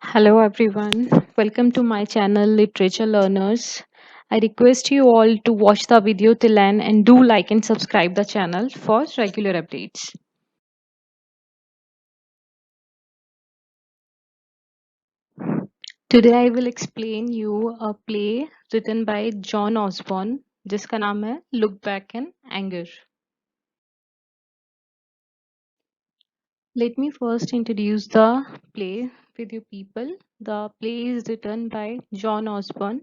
Hello everyone, welcome to my channel Literature Learners. I request you all to watch the video till end and do like and subscribe the channel for regular updates. Today I will explain you a play written by John Osborne जिसका नाम है Look Back in Anger. Let me first introduce the play with you people. The play is written by John Osborne.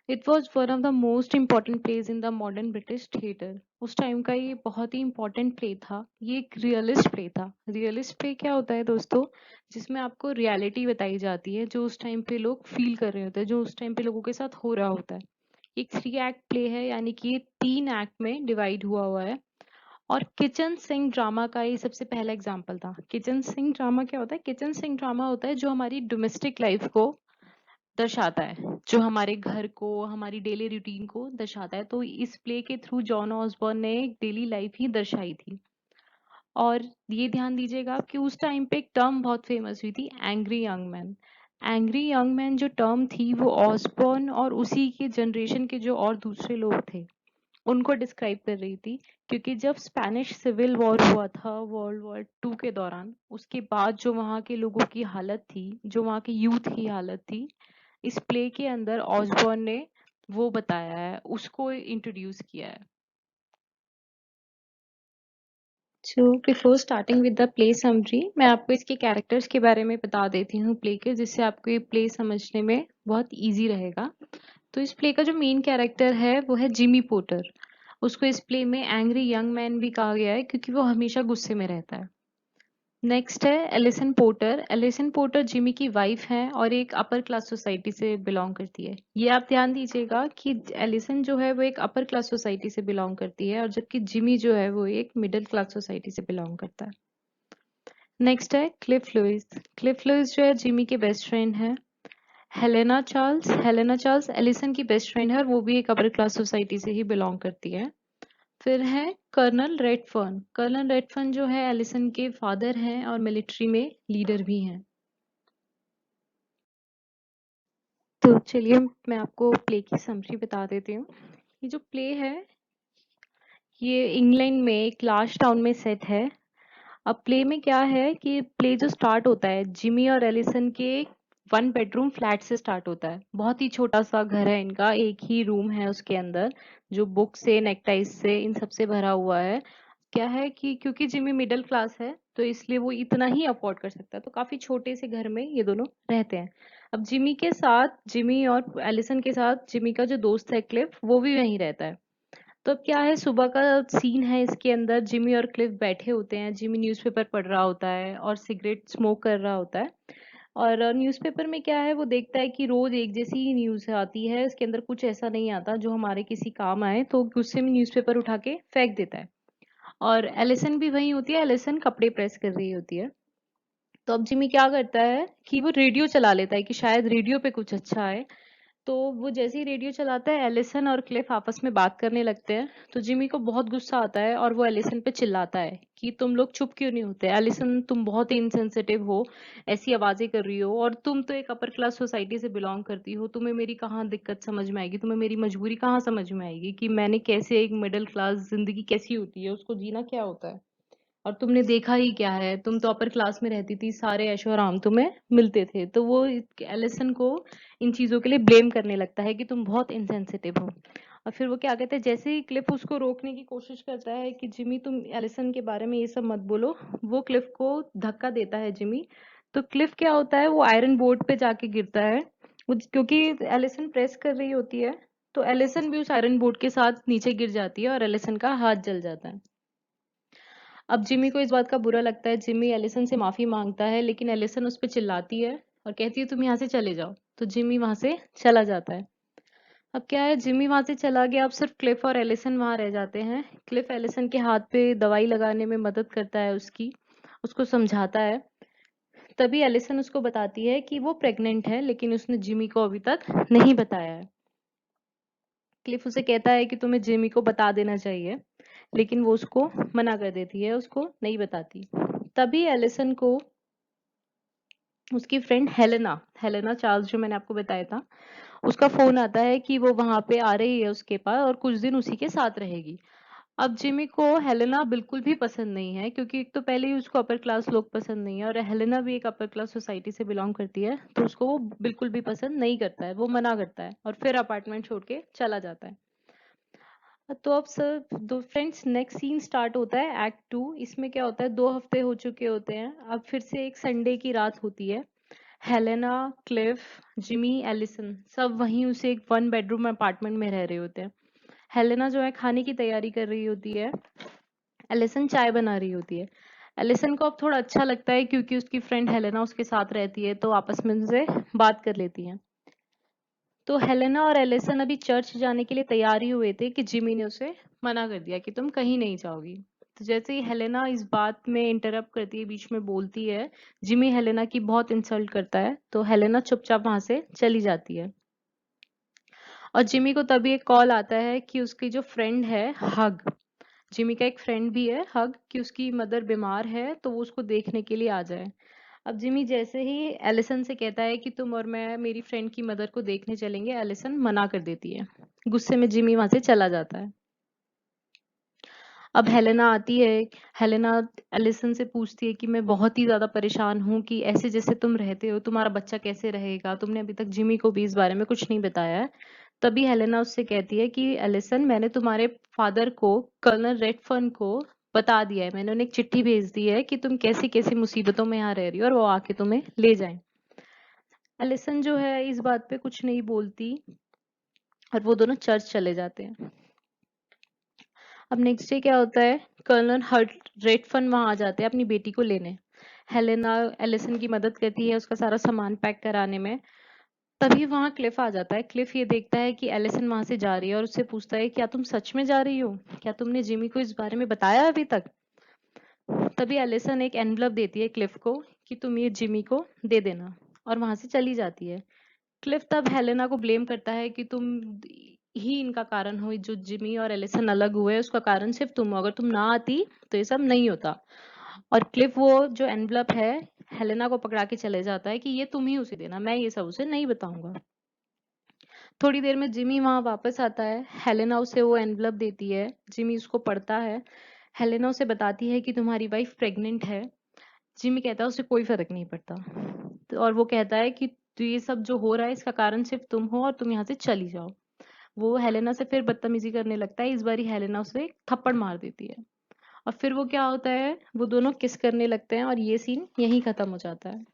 It was one of the most important plays in the modern British theatre. उस time का ये बहुत ही important play था। ये एक realist play था। Realist play क्या होता है दोस्तों? जिसमें आपको रियलिटी बताई जाती है जो उस टाइम पे लोग फील कर रहे होते हैं, जो उस टाइम पे लोगों के साथ हो रहा होता है। एक 3 एक्ट प्ले है, यानी कि ये 3 एक्ट में डिवाइड हुआ हुआ है। और किचन सिंक ड्रामा का ये सबसे पहला एग्जाम्पल था। किचन सिंक ड्रामा क्या होता है? किचन सिंक ड्रामा होता है जो हमारी डोमेस्टिक लाइफ को दर्शाता है, जो हमारे घर को, हमारी डेली रूटीन को दर्शाता है। तो इस प्ले के थ्रू जॉन ऑसबॉर्न ने एक डेली लाइफ ही दर्शाई थी। और ये ध्यान दीजिएगा कि उस टाइम पे एक टर्म बहुत फेमस हुई थी, angry young man. Angry young man जो टर्म थी वो ऑसबॉर्न और उसी के जनरेशन के जो और दूसरे लोग थे उनको डिस्क्राइब कर रही थी। क्योंकि जब स्पेनिश सिविल वॉर हुआ था वर्ल्ड वॉर 2 के दौरान, उसके बाद जो वहाँ के लोगों की हालत थी, जो वहाँ के यूथ की हालत थी, इस प्ले के अंदर ऑसबॉर्न ने वो बताया है, उसको इंट्रोड्यूस किया है। So before starting with the play summary, मैं आपको इसके कैरेक्टर्स के बारे में बता देती हूँ प्ले के, जिससे आपको ये प्ले समझने में बहुत इजी रहेगा। तो इस प्ले का जो मेन कैरेक्टर है वो है जिमी पोटर। उसको इस प्ले में एंग्री यंग मैन भी कहा गया है क्योंकि वो हमेशा गुस्से में रहता है। नेक्स्ट है Alison Porter. Alison Porter Jimmy की वाइफ है और एक अपर क्लास सोसाइटी से बिलोंग करती है। ये आप ध्यान दीजिएगा कि एलिसन जो है वो एक अपर क्लास सोसाइटी से बिलोंग करती है और जबकि जिमी जो है वो एक मिडिल क्लास सोसाइटी से बिलोंग करता है। नेक्स्ट है क्लिफ लुइस। क्लिफ लुइस जो है जिमी के बेस्ट फ्रेंड है। Helena Charles. Helena Charles Alison की बेस्ट फ्रेंड है और वो भी एक अपर क्लास सोसाइटी से ही बिलोंग करती है। फिर है कर्नल रेडफर्न। कर्नल रेडफर्न जो है एलिसन के फादर हैं और मिलिट्री में लीडर भी हैं। तो चलिए मैं आपको प्ले की समरी बता देती हूँ। ये जो प्ले है ये इंग्लैंड में एक लार्ज टाउन में सेट है। अब प्ले में क्या है कि प्ले जो स्टार्ट होता है जिमी और एलिसन के 1 बेडरूम फ्लैट से स्टार्ट होता है। बहुत ही छोटा सा घर है इनका, एक ही रूम है उसके अंदर, जो बुक से, नेकटाइज से, इन सबसे भरा हुआ है। क्या है कि क्योंकि जिमी मिडिल क्लास है तो इसलिए वो इतना ही अफोर्ड कर सकता है, तो काफी छोटे से घर में ये दोनों रहते हैं। अब जिमी के साथ, जिमी और एलिसन के साथ जिमी का जो दोस्त है क्लिफ, वो भी वहीं रहता है। तो अब क्या है, सुबह का सीन है इसके अंदर। जिमी और क्लिफ बैठे होते हैं। जिमी न्यूज़पेपर पढ़ रहा होता है और सिगरेट स्मोक कर रहा होता है। और न्यूज़पेपर में क्या है, वो देखता है कि रोज एक जैसी ही न्यूज़ आती है, इसके अंदर कुछ ऐसा नहीं आता जो हमारे किसी काम आए। तो गुस्से में न्यूज़पेपर उठा के फेंक देता है। और एलिसन भी वहीं होती है। एलिसन कपड़े प्रेस कर रही होती है। तो अब जिमी क्या करता है कि वो रेडियो चला लेता है कि शायद रेडियो पे कुछ अच्छा है। तो वो जैसे ही रेडियो चलाता है, एलिसन और क्लिफ आपस में बात करने लगते हैं। तो जिमी को बहुत गुस्सा आता है और वो एलिसन पे चिल्लाता है कि तुम लोग चुप क्यों नहीं होते? एलिसन, तुम बहुत ही इनसेंसिटिव हो, ऐसी आवाजें कर रही हो, और तुम तो एक अपर क्लास सोसाइटी से बिलोंग करती हो। तुम्हें मेरी कहाँ दिक्कत समझ में आएगी? तुम्हें मेरी मजबूरी कहाँ समझ में आएगी कि मैंने कैसे, एक मिडिल क्लास जिंदगी कैसी होती है, उसको जीना क्या होता है? और तुमने देखा ही क्या है? तुम तो अपर क्लास में रहती थी, सारे ऐशो आराम तुम्हें मिलते थे। तो वो एलिसन को इन चीजों के लिए ब्लेम करने लगता है कि तुम बहुत इनसेंसिटिव हो। और फिर वो क्या कहते हैं, जैसे ही क्लिफ उसको रोकने की कोशिश करता है कि जिमी तुम एलिसन के बारे में ये सब मत बोलो, वो क्लिफ को धक्का देता है जिमी। तो क्लिफ क्या होता है, वो आयरन बोर्ड पे जाके गिरता है। क्योंकि एलिसन प्रेस कर रही होती है, तो एलिसन भी उस आयरन बोर्ड के साथ नीचे गिर जाती है और एलिसन का हाथ जल जाता है। अब जिमी को इस बात का बुरा लगता है। जिमी एलिसन से माफी मांगता है, लेकिन एलिसन उस पर चिल्लाती है और कहती है तुम यहाँ से चले जाओ। तो जिमी वहां से चला जाता है। अब क्या है, जिमी वहां से चला गया। अब सिर्फ क्लिफ और एलिसन वहां रह जाते हैं। क्लिफ एलिसन के हाथ पे दवाई लगाने में मदद करता है उसकी, उसको समझाता है। तभी एलिसन उसको बताती है कि वो प्रेग्नेंट है, लेकिन उसने जिमी को अभी तक नहीं बताया है। क्लिफ उसे कहता है कि तुम्हें जिमी को बता देना चाहिए, लेकिन वो उसको मना कर देती है, उसको नहीं बताती। तभी एलिसन को उसकी फ्रेंड हेलेना हेलेना चार्ल्स जो मैंने आपको बताया था, उसका फोन आता है कि वो वहां पे आ रही है उसके पास और कुछ दिन उसी के साथ रहेगी। अब जिमी को हेलेना बिल्कुल भी पसंद नहीं है, क्योंकि एक तो पहले ही उसको अपर क्लास लोग पसंद नहीं है और हेलेना भी एक अपर क्लास सोसाइटी से बिलोंग करती है, तो उसको वो बिल्कुल भी पसंद नहीं करता है, वो मना करता है और फिर अपार्टमेंट छोड़ के चला जाता है। तो अब सर दो फ्रेंड्स, नेक्स्ट सीन स्टार्ट होता है एक्ट 2। इसमें क्या होता है, 2 हफ्ते हो चुके होते हैं, अब फिर से एक संडे की रात होती है। हेलेना, क्लिफ, जिमी, एलिसन सब वहीं उसे एक 1 बेडरूम अपार्टमेंट में रह रहे होते हैं। हेलेना जो है खाने की तैयारी कर रही होती है, एलिसन चाय बना रही होती है। एलिसन को अब थोड़ा अच्छा लगता है क्योंकि उसकी फ्रेंड हेलेना उसके साथ रहती है, तो आपस में उनसे बात कर लेती हैं। तो हेलेना और एलिसन अभी चर्च जाने के लिए तैयार ही हुए थे कि जिमी ने उसे मना कर दिया कि तुम कहीं नहीं जाओगी। तो जैसे ही हेलेना इस बात में इंटरप्ट करती है, बीच में बोलती है, जिमी हेलेना की बहुत इंसल्ट करता है, तो हेलेना चुपचाप वहां से चली जाती है। और जिमी को तभी एक कॉल आता है कि उसकी जो फ्रेंड है हग, जिमी का एक फ्रेंड भी है हग, कि उसकी मदर बीमार है तो वो उसको देखने के लिए आ जाए। अब जिमी जैसे ही एलिसन से कहता है कि तुम और मैं मेरी फ्रेंड की मदर को देखने चलेंगे, एलिसन मना कर देती है। गुस्से में जिमी वहां से चला जाता है। अब हेलेना आती है। हेलेना एलिसन से पूछती है कि मैं बहुत ही ज्यादा परेशान हूँ कि ऐसे जैसे तुम रहते हो तुम्हारा बच्चा कैसे रहेगा, तुमने अभी तक जिमी को भी इस बारे में कुछ नहीं बताया है। तभी हेलेना उससे कहती है कि एलिसन, मैंने तुम्हारे फादर को, कर्नल रेडफर्न को बता दिया है, मैंने उन्हें एक चिट्ठी भेज दी है कि तुम कैसी कैसी मुसीबतों में यहाँ रह रही हो और वो आके तुम्हें ले जाएं। एलिसन जो है इस बात पे कुछ नहीं बोलती और वो दोनों चर्च चले जाते हैं। अब नेक्स्ट डे क्या होता है, कर्नल हर्ट रेडफर्न वहां आ जाते हैं अपनी बेटी को लेने। हेलेना एलिसन की मदद करती है उसका सारा सामान पैक कराने में। तभी वहां क्लिफ आ जाता है। क्लिफ ये देखता है कि एलिसन वहां से जा रही है और उससे पूछता है, क्या तुम सच में जा रही हो, क्या तुमने जिमी को इस बारे में बताया अभी तक? तभी एलिसन एक एनवलप देती है क्लिफ को कि तुम ये जिमी को दे देना, और वहां से चली जाती है। क्लिफ तब हेलेना को ब्लेम करता है कि तुम ही इनका कारण हो, जो जिमी और एलिसन अलग हुए उसका कारण सिर्फ तुम हो, अगर तुम ना आती तो ये सब नहीं होता। और क्लिफ वो जो एनवलप है हेलेना को पकड़ा के चले जाता है कि ये तुम ही उसे देना, मैं ये सब उसे नहीं बताऊंगा। थोड़ी देर में जिमी वहां वापस आता है। हेलेना उसे वो एनवलप देती है, जिमी उसको पढ़ता है। हेलेना उसे बताती है कि तुम्हारी वाइफ प्रेग्नेंट है। जिमी कहता है उसे कोई फर्क नहीं पड़ता, और वो कहता है कि तो ये सब जो हो रहा है इसका कारण सिर्फ तुम हो और तुम यहाँ से चली जाओ। वो हेलेना से फिर बदतमीजी करने लगता है। इस बारी हेलेना उसे एक थप्पड़ मार देती है और फिर वो क्या होता है, वो दोनों किस करने लगते हैं और ये सीन यहीं खत्म हो जाता है।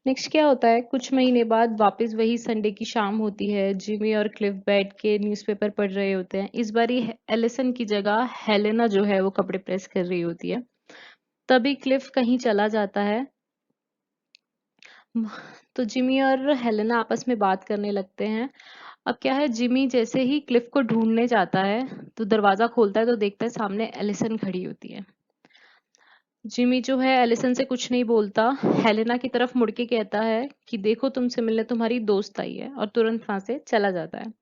नेक्स्ट क्या होता है, कुछ महीने बाद वापस वही संडे की शाम होती है। जिमी और क्लिफ बैठ के न्यूज़पेपर पढ़ रहे होते हैं। इस बारी एलिसन की जगह हेलेना जो है वो कपड़े प्रेस कर रही होती है। तभी क्लिफ कहीं चला जाता है। तो जिमी और हेलेना आपस में बात करने लगते हैं। अब क्या है, जिमी जैसे ही क्लिफ को ढूंढने जाता है तो दरवाजा खोलता है तो देखता है सामने एलिसन खड़ी होती है। जिमी जो है एलिसन से कुछ नहीं बोलता, हेलेना की तरफ मुड़ के कहता है कि देखो तुमसे मिलने तुम्हारी दोस्त आई है, और तुरंत वहां से चला जाता है।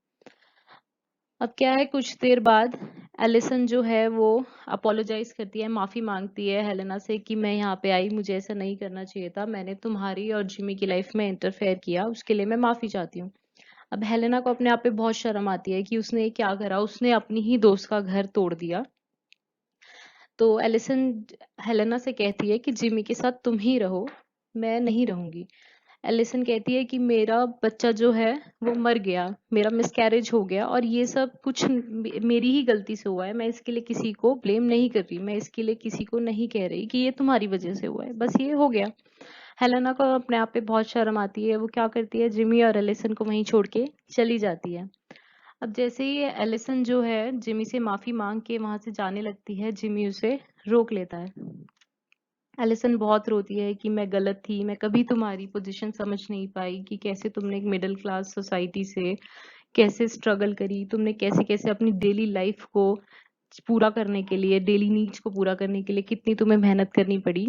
अब क्या है, कुछ देर बाद एलिसन जो है वो अपोलोजाइज करती है, माफी मांगती है हेलेना से कि मैं यहाँ पे आई, मुझे ऐसा नहीं करना चाहिए था, मैंने तुम्हारी और जिमी की लाइफ में इंटरफेयर किया, उसके लिए मैं माफी चाहती हूँ। अब हेलेना को अपने आप पे बहुत शर्म आती है कि उसने ये क्या करा, उसने अपनी ही दोस्त का घर तोड़ दिया। तो एलिसन हेलेना से कहती है कि जिमी के साथ तुम ही रहो, मैं नहीं रहूंगी। एलिसन कहती है कि मेरा बच्चा जो है वो मर गया, मेरा मिसकैरेज हो गया, और ये सब कुछ मेरी ही गलती से हुआ है, मैं इसके लिए किसी को ब्लेम नहीं कर रही, मैं इसके लिए किसी को नहीं कह रही कि ये तुम्हारी वजह से हुआ है, बस ये हो गया। हेलेना को अपने आप पे बहुत शर्म आती है। वो क्या करती है, जिमी और एलिसन को वहीं छोड़ के चली जाती है। अब जैसे ही एलिसन जो है जिमी से माफी मांग के वहां से जाने लगती है, जिमी उसे रोक लेता है। एलिसन बहुत रोती है कि मैं गलत थी, मैं कभी तुम्हारी पोजीशन समझ नहीं पाई कि कैसे तुमने एक मिडिल क्लास सोसाइटी से कैसे स्ट्रगल करी, तुमने कैसे कैसे अपनी डेली लाइफ को पूरा करने के लिए, डेली नीड्स को पूरा करने के लिए कितनी तुम्हें मेहनत करनी पड़ी।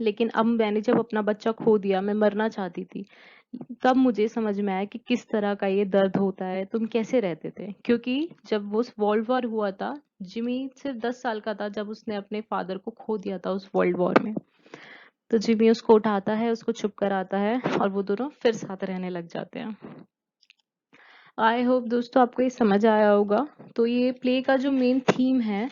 लेकिन अब मैंने जब अपना बच्चा खो दिया, मैं मरना चाहती थी, तब मुझे समझ में आया कि किस तरह का ये दर्द होता है, तुम कैसे रहते थे। क्योंकि जब वो वर्ल्ड वॉर हुआ था, जिमी सिर्फ 10 साल का था जब उसने अपने फादर को खो दिया था उस वर्ल्ड वॉर में। तो जिमी उसको उठाता है, उसको चुप कराता है और वो दोनों फिर साथ रहने लग जाते हैं। आई होप दोस्तों आपको ये समझ आया होगा। तो ये प्ले का जो मेन थीम है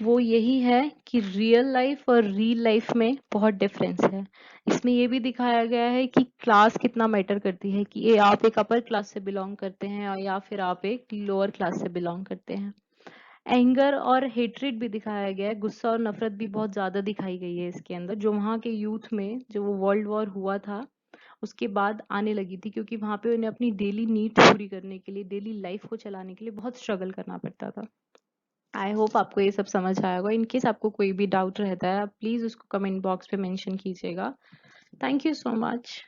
वो यही है कि रियल लाइफ और रियल लाइफ में बहुत डिफरेंस है। इसमें ये भी दिखाया गया है कि क्लास कितना मैटर करती है, कि ये आप एक अपर क्लास से बिलोंग करते हैं और या फिर आप एक लोअर क्लास से बिलोंग करते हैं। एंगर और हेट्रेड भी दिखाया गया है, गुस्सा और नफरत भी बहुत ज्यादा दिखाई गई है इसके अंदर, जो वहाँ के यूथ में जो वो वर्ल्ड वॉर हुआ था उसके बाद आने लगी थी, क्योंकि वहां पे उन्हें अपनी डेली नीड्स पूरी करने के लिए, डेली लाइफ को चलाने के लिए बहुत स्ट्रगल करना पड़ता था। आई होप आपको ये सब समझ आया होगा। इनकेस आपको कोई भी डाउट रहता है आप प्लीज उसको कमेंट बॉक्स पे मेंशन कीजिएगा। Thank you so much.